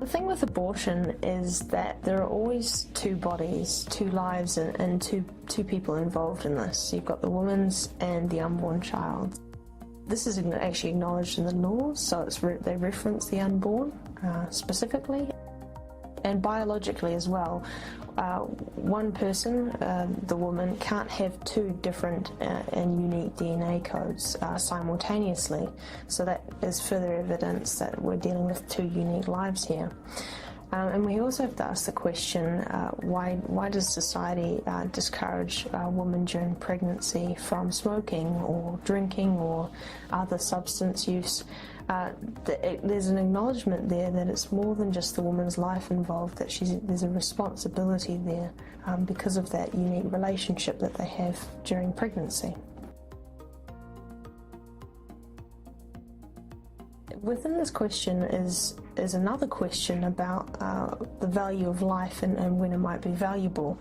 thing with abortion is that there are always two bodies, two lives, and two people involved in this. You've got the woman's and the unborn child. This is actually acknowledged in the law, so they reference the unborn specifically. And biologically as well, one person, the woman, can't have two different and unique DNA codes simultaneously. So that is further evidence that we're dealing with two unique lives here. And we also have to ask the question, why does society discourage women during pregnancy from smoking or drinking or other substance use? There's an acknowledgement there that it's more than just the woman's life involved, that there's a responsibility there because of that unique relationship that they have during pregnancy. Within this question is another question about the value of life and when it might be valuable.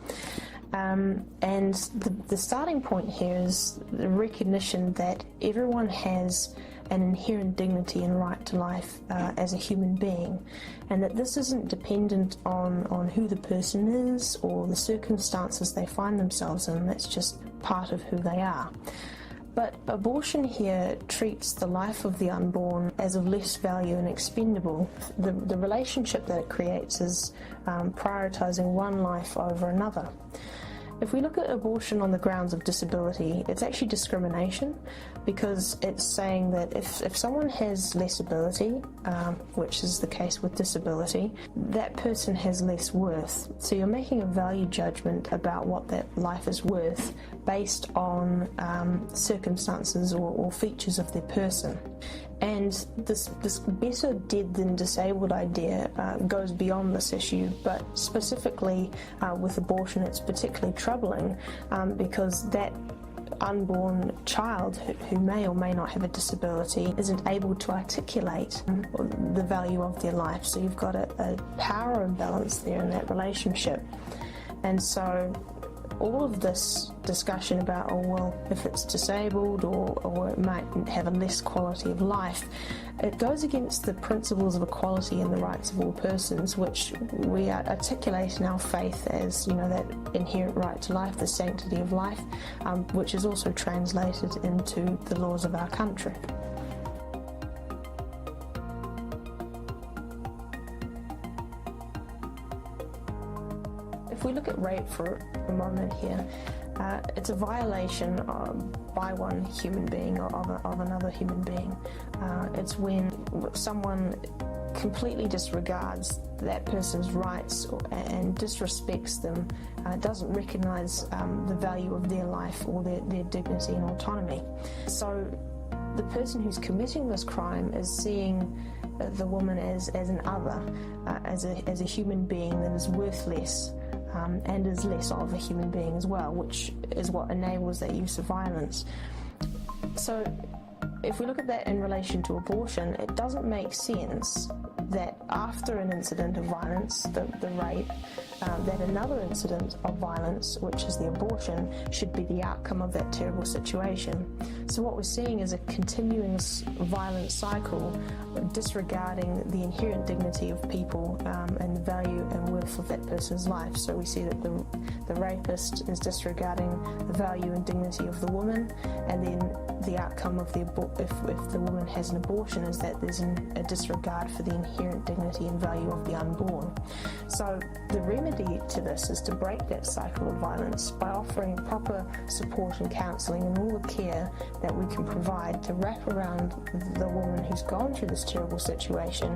And the starting point here is the recognition that everyone has an inherent dignity and right to life as a human being, and that this isn't dependent on who the person is or the circumstances they find themselves in. That's just part of who they are. But abortion here treats the life of the unborn as of less value and expendable. The relationship that it creates is prioritizing one life over another. If we look at abortion on the grounds of disability, it's actually discrimination, because it's saying that if someone has less ability, which is the case with disability, that person has less worth. So you're making a value judgment about what that life is worth based on circumstances or features of their person. And this better dead than disabled idea goes beyond this issue, but specifically with abortion it's particularly troubling because that unborn child who may or may not have a disability isn't able to articulate the value of their life. So you've got a power imbalance there in that relationship. And so all of this discussion about, oh well, if it's disabled or it might have a less quality of life, it goes against the principles of equality and the rights of all persons, which we articulate in our faith as, that inherent right to life, the sanctity of life, which is also translated into the laws of our country. If we look at rape for a moment here, it's a violation by one human being or of another human being. It's when someone completely disregards that person's rights and disrespects them, doesn't recognize the value of their life or their dignity and autonomy. So the person who's committing this crime is seeing the woman as an other, as a human being that is worthless. And is less of a human being as well, which is what enables that use of violence. So if we look at that in relation to abortion, it doesn't make sense that after an incident of violence, the rape, that another incident of violence, which is the abortion, should be the outcome of that terrible situation. So what we're seeing is a continuing violent cycle, disregarding the inherent dignity of people and the value and worth of that person's life. So we see that the rapist is disregarding the value and dignity of the woman, and then the outcome of if the woman has an abortion is that there's a disregard for the inherent dignity and value of the unborn. So the remedy to this is to break that cycle of violence by offering proper support and counselling and all the care that we can provide to wrap around the woman who's gone through this terrible situation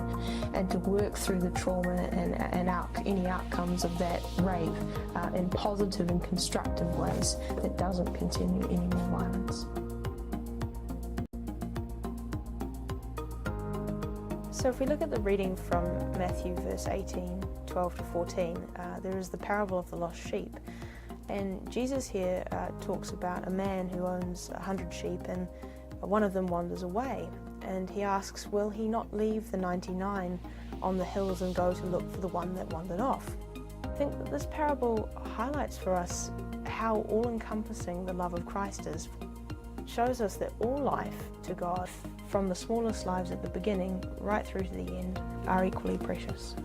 and to work through the trauma and any outcomes of that rape in positive and constructive ways that doesn't continue any more violence. So if we look at the reading from Matthew verse 18, 12 to 14, there is the parable of the lost sheep. And Jesus here talks about a man who owns 100 sheep and one of them wanders away. And he asks, will he not leave the 99 on the hills and go to look for the one that wandered off? I think that this parable highlights for us how all-encompassing the love of Christ is. It shows us that all life to God, from the smallest lives at the beginning right through to the end, are equally precious.